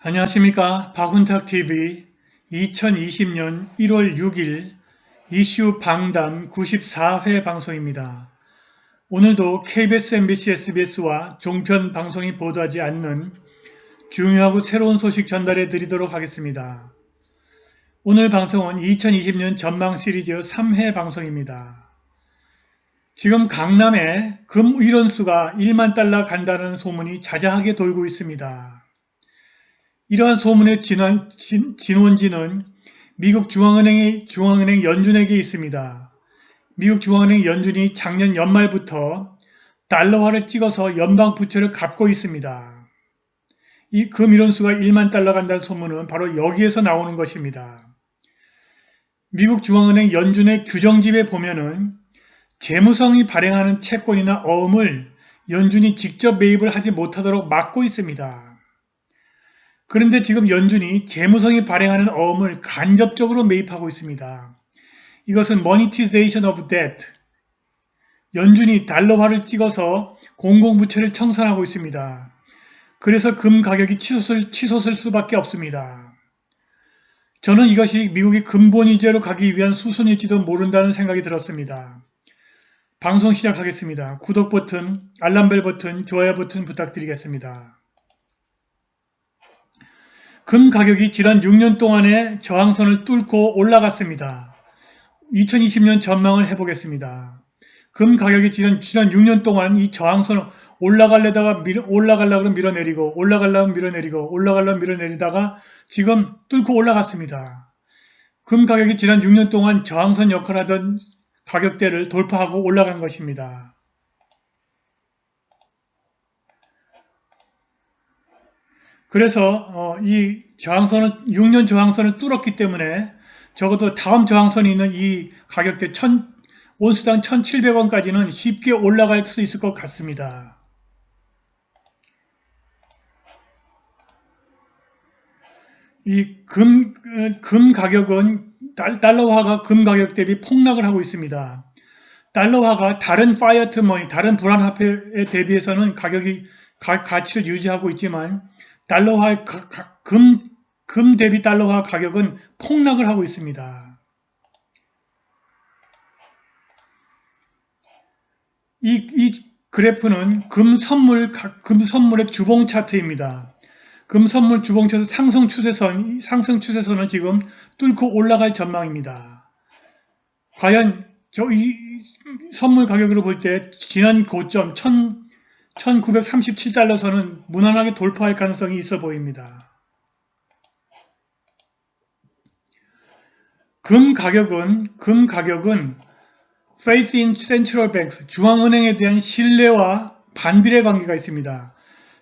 안녕하십니까. 박훈탁TV 2020년 1월 6일 이슈 방담 94회 방송입니다. 오늘도 KBS, MBC, SBS와 종편 방송이 보도하지 않는 중요하고 새로운 소식 전달해 드리도록 하겠습니다. 오늘 방송은 2020년 전망 시리즈 3회 방송입니다. 지금 강남에 금 의론수가 1만 달러 간다는 소문이 자자하게 돌고 있습니다. 이러한 소문의 진원지는 미국 중앙은행 연준에게 있습니다. 미국 중앙은행 연준이 작년 연말부터 달러화를 찍어서 연방 부채를 갚고 있습니다. 이 금일원수가 1만 달러 간다는 소문은 바로 여기에서 나오는 것입니다. 미국 중앙은행 연준의 규정집에 보면은 재무성이 발행하는 채권이나 어음을 연준이 직접 매입을 하지 못하도록 막고 있습니다. 그런데 지금 연준이 재무성이 발행하는 어음을 간접적으로 매입하고 있습니다. 이것은 monetization of debt, 연준이 달러화를 찍어서 공공부채를 청산하고 있습니다. 그래서 금 가격이 치솟을 수밖에 없습니다. 저는 이것이 미국이 근본이자로 가기 위한 수순일지도 모른다는 생각이 들었습니다. 방송 시작하겠습니다. 구독 버튼, 알람벨 버튼, 좋아요 버튼 부탁드리겠습니다. 금 가격이 지난 6년 동안의 저항선을 뚫고 올라갔습니다. 2020년 전망을 해보겠습니다. 금 가격이 지난 6년 동안 이 저항선을 올라가려고 밀어내리고 올라가려고 밀어내리다가 지금 뚫고 올라갔습니다. 금 가격이 지난 6년 동안 저항선 역할을 하던 가격대를 돌파하고 올라간 것입니다. 그래서 이 저항선은 6년 저항선을 뚫었기 때문에 적어도 다음 저항선이 있는 이 가격대 온수당 1,700원까지는 쉽게 올라갈 수 있을 것 같습니다. 이 금 가격은 달러화가 금 가격 대비 폭락을 하고 있습니다. 달러화가 다른 파이어트 머니, 다른 불안화폐에 대비해서는 가치를 유지하고 있지만 달러화 금 대비 달러화 가격은 폭락을 하고 있습니다. 이 그래프는 금 선물의 주봉 차트입니다. 금 선물 주봉 차트 상승 추세선은 지금 뚫고 올라갈 전망입니다. 과연 이 선물 가격으로 볼 때 지난 고점 1937달러 선은 무난하게 돌파할 가능성이 있어 보입니다. 금 가격은 Faith in Central Banks, 중앙은행에 대한 신뢰와 반비례 관계가 있습니다.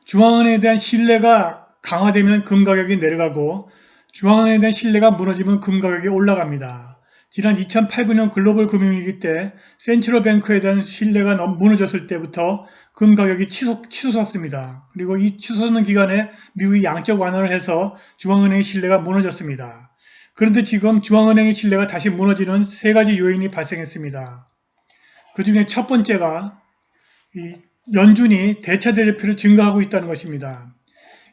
중앙은행에 대한 신뢰가 강화되면 금 가격이 내려가고 중앙은행에 대한 신뢰가 무너지면 금 가격이 올라갑니다. 지난 2008-9년 글로벌 금융위기 때 센트럴뱅크에 대한 신뢰가 무너졌을 때부터 금 가격이 치솟았습니다. 그리고 이 치솟는 기간에 미국이 양적 완화를 해서 중앙은행의 신뢰가 무너졌습니다. 그런데 지금 중앙은행의 신뢰가 다시 무너지는 세 가지 요인이 발생했습니다. 그 중에 첫 번째가 연준이 대차 대조표를 증가하고 있다는 것입니다.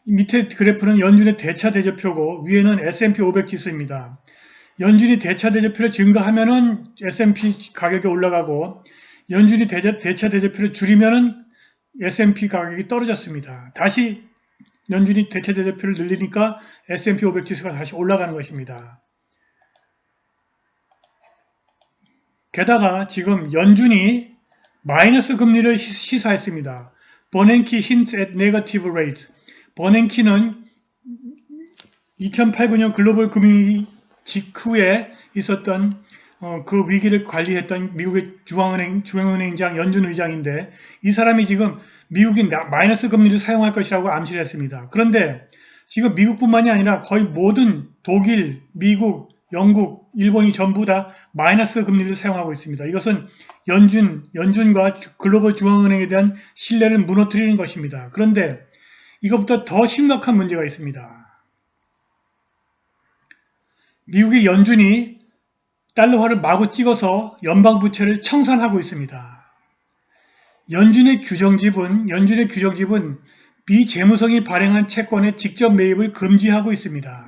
밑에 그래프는 연준의 대차 대조표고 위에는 S&P 500 지수입니다. 연준이 대차 대조표를 증가하면은 S&P 가격이 올라가고 연준이 대차 대조표를 줄이면은 S&P 가격이 떨어졌습니다. 다시 연준이 대차 대조표를 늘리니까 S&P 500 지수가 다시 올라가는 것입니다. 게다가 지금 연준이 마이너스 금리를 시사했습니다. 버냉키 hints at negative rates. 버냉키는 2008-9년 글로벌 금융위기 직후에 있었던 그 위기를 관리했던 미국의 중앙은행장 연준 의장인데 이 사람이 지금 미국이 마이너스 금리를 사용할 것이라고 암시를 했습니다. 그런데 지금 미국뿐만이 아니라 거의 모든 독일, 미국, 영국, 일본이 전부 다 마이너스 금리를 사용하고 있습니다. 이것은 연준과 글로벌 중앙은행에 대한 신뢰를 무너뜨리는 것입니다. 그런데 이것보다 더 심각한 문제가 있습니다. 미국의 연준이 달러화를 마구 찍어서 연방부채를 청산하고 있습니다. 연준의 규정집은 비재무성이 발행한 채권의 직접 매입을 금지하고 있습니다.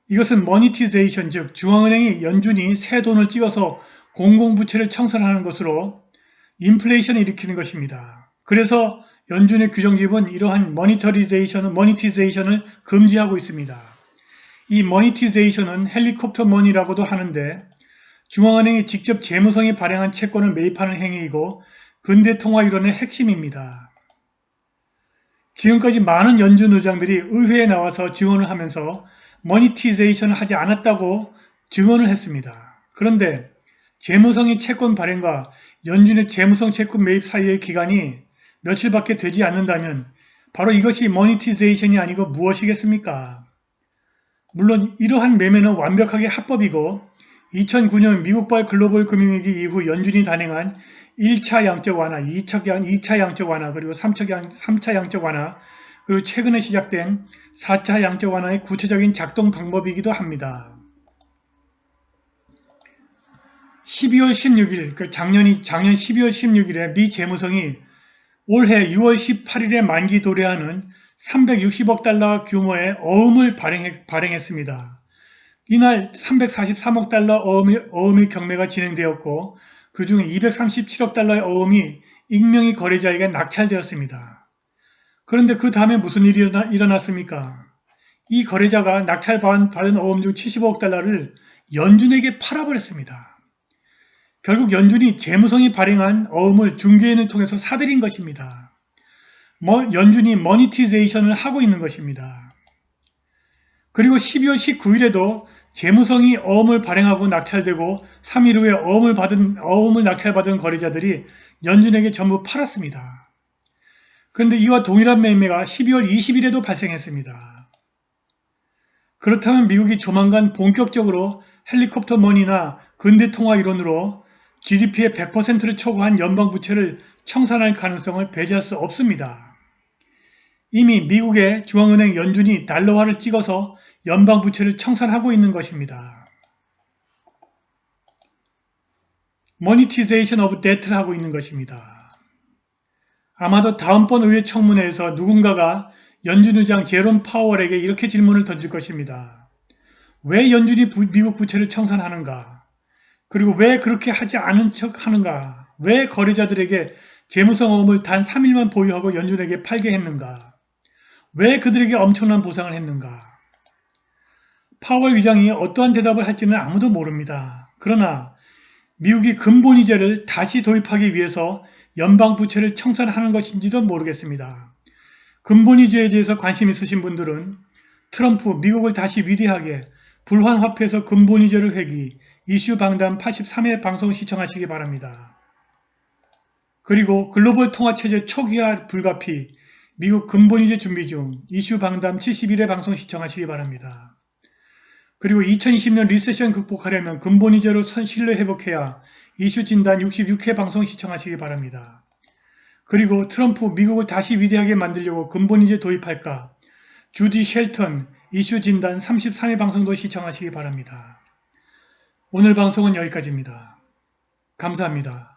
이것은 모니티제이션, 즉 중앙은행이 연준이 새 돈을 찍어서 공공부채를 청산하는 것으로 인플레이션을 일으키는 것입니다. 그래서 연준의 규정집은 이러한 모니티제이션을 금지하고 있습니다. 이 모니티제이션은 헬리콥터 머니라고도 하는데 중앙은행이 직접 재무성이 발행한 채권을 매입하는 행위이고 근대 통화 이론의 핵심입니다. 지금까지 많은 연준 의장들이 의회에 나와서 증언을 하면서 모니티제이션을 하지 않았다고 증언을 했습니다. 그런데 재무성의 채권 발행과 연준의 재무성 채권 매입 사이의 기간이 며칠밖에 되지 않는다면 바로 이것이 모니티제이션이 아니고 무엇이겠습니까? 물론 이러한 매매는 완벽하게 합법이고 2009년 미국발 글로벌 금융위기 이후 연준이 단행한 1차 양적 완화, 2차 양적 완화, 그리고 3차 양적 완화, 그리고 최근에 시작된 4차 양적 완화의 구체적인 작동 방법이기도 합니다. 12월 16일, 작년 12월 16일에 미 재무성이 올해 6월 18일에 만기 도래하는 360억 달러 규모의 어음을 발행했습니다. 이날 343억 달러 어음의 경매가 진행되었고 그중 237억 달러의 어음이 익명의 거래자에게 낙찰되었습니다. 그런데 그 다음에 무슨 일이 일어났습니까? 이 거래자가 낙찰받은 어음 중 75억 달러를 연준에게 팔아버렸습니다. 결국 연준이 재무성이 발행한 어음을 중개인을 통해서 사들인 것입니다. 연준이 모니티제이션을 하고 있는 것입니다. 그리고 12월 19일에도 재무성이 어음을 발행하고 낙찰되고 3일 후에 어음을 낙찰받은 거래자들이 연준에게 전부 팔았습니다. 그런데 이와 동일한 매매가 12월 20일에도 발생했습니다. 그렇다면 미국이 조만간 본격적으로 헬리콥터 머니나 근대통화 이론으로 GDP의 100%를 초과한 연방부채를 청산할 가능성을 배제할 수 없습니다. 이미 미국의 중앙은행 연준이 달러화를 찍어서 연방부채를 청산하고 있는 것입니다. 모니티제이션 오브 데트를 하고 있는 것입니다. 아마도 다음번 의회 청문회에서 누군가가 연준 의장 제롬 파월에게 이렇게 질문을 던질 것입니다. 왜 연준이 미국 부채를 청산하는가? 그리고 왜 그렇게 하지 않은 척 하는가? 왜 거래자들에게 재무성 어음을 단 3일만 보유하고 연준에게 팔게 했는가? 왜 그들에게 엄청난 보상을 했는가? 파월 의장이 어떠한 대답을 할지는 아무도 모릅니다. 그러나 미국이 근본이자를 다시 도입하기 위해서 연방부채를 청산하는 것인지도 모르겠습니다. 근본이자에 대해서 관심 있으신 분들은 트럼프 미국을 다시 위대하게 불환화폐에서 근본이자를 회귀 이슈 방담 83회 방송 시청하시기 바랍니다. 그리고 글로벌 통화체제 초기화 불가피 미국 근본이자 준비 중 이슈 방담 71회 방송 시청하시기 바랍니다. 그리고 2020년 리세션 극복하려면 근본이자로 신뢰 회복해야 이슈 진단 66회 방송 시청하시기 바랍니다. 그리고 트럼프 미국을 다시 위대하게 만들려고 근본이자 도입할까? 주디 쉘턴 이슈 진단 33회 방송도 시청하시기 바랍니다. 오늘 방송은 여기까지입니다. 감사합니다.